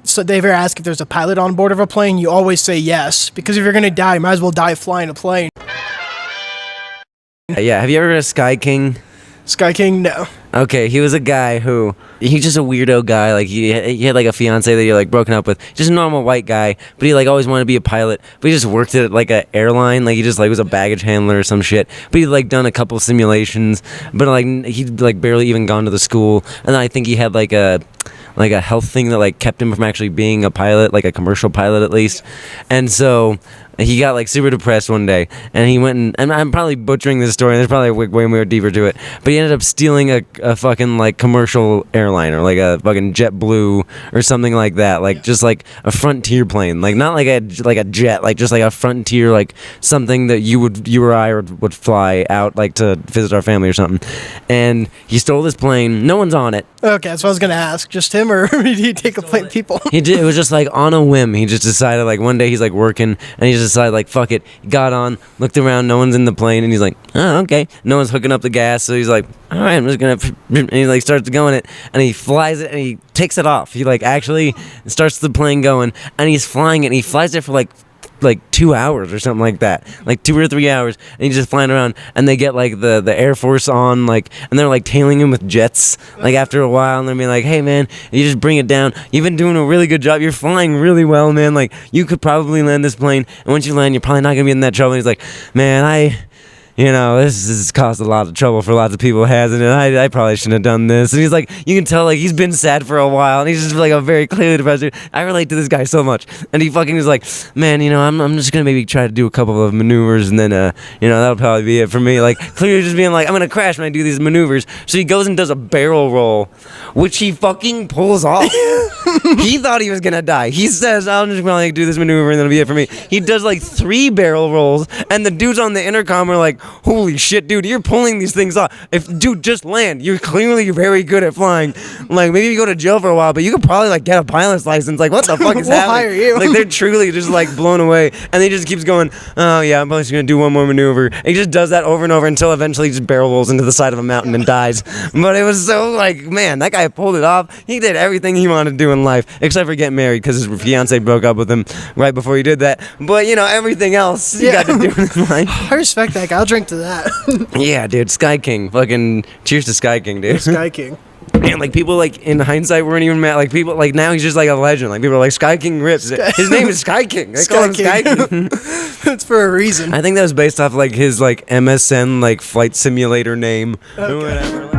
so they ever ask if there's a pilot on board of a plane, you always say yes, because if you're gonna die, you might as well die flying a plane. Yeah, have you ever heard of Sky King? Sky King, no. Okay, he was a guy who, he's just a weirdo guy, like, he had, like, a fiance that he, like, broken up with, just a normal white guy, but he, like, always wanted to be a pilot, but he just worked at, like, a airline, like, he just, like, was a baggage handler or some shit, but he'd, like, done a couple simulations, but, like, he'd, like, barely even gone to the school, and then I think he had, like a health thing that, like, kept him from actually being a pilot, like, a commercial pilot, at least, and so he got, like, super depressed one day, and he went and I'm probably butchering this story, and there's probably way more deeper to it, but he ended up stealing a fucking, like, commercial airliner, like a fucking JetBlue or something like that, like, just, like, a Frontier plane, like, not like a jet, like, just, like, a Frontier, like, something that you or I would fly out, like, to visit our family or something, and he stole this plane, no one's on it. Okay, that's what I was gonna ask, just him, or did he take a plane people? He did. It was just like on a whim. He just decided, like, one day he's like working and he just decided, like, fuck it. He got on, looked around, no one's in the plane, and he's like, oh, okay. No one's hooking up the gas, so he's like, all right, I'm just gonna, and he, like, starts going it, and he flies it, and he takes it off. He, like, actually starts the plane going, and he's flying it, and he flies it for like 2 hours or something like that, like 2 or 3 hours, and he's just flying around, and they get, like, the Air Force on, like, and they're, like, tailing him with jets, like, after a while, and they're being like, hey, man, you just bring it down, you've been doing a really good job, you're flying really well, man, like, you could probably land this plane, and once you land, you're probably not gonna be in that trouble. And he's like, man, this has caused a lot of trouble for lots of people, hasn't it? I probably shouldn't have done this. And he's like, you can tell, like, he's been sad for a while, and he's just, like, a very clearly depressed dude. I relate to this guy so much. And he fucking is like, man, I'm just gonna maybe try to do a couple of maneuvers, and then, that'll probably be it for me. Like, clearly just being like, I'm gonna crash when I do these maneuvers. So he goes and does a barrel roll, which he fucking pulls off. He thought he was gonna die. He says, I'm just gonna, like, do this maneuver, and that'll be it for me. He does, like, 3 barrel rolls, and the dudes on the intercom are like, holy shit, dude, you're pulling these things off. Dude, just land. You're clearly very good at flying. Like, maybe you go to jail for a while, but you could probably, like, get a pilot's license. Like, what the fuck is We'll happening? hire you. Like, they're truly just, like, blown away. And he just keeps going, oh, yeah, I'm just going to do one more maneuver. And he just does that over and over until eventually he just barrel rolls into the side of a mountain and dies. But it was so, like, man, that guy pulled it off. He did everything he wanted to do in life, except for get married, because his fiance broke up with him right before he did that. But, everything else he got to do in his life. I respect that guy. I'll drink to that. Yeah, dude, Sky King. Fucking cheers to Sky King, dude. Sky King. Man, like, people, like, in hindsight weren't even mad. Like, people, like, now he's just, like, a legend. Like, people are like, Sky King rips. His name is Sky King. They call him Sky King. It's for a reason. I think that was based off, like, his, like, MSN, like, flight simulator name or whatever.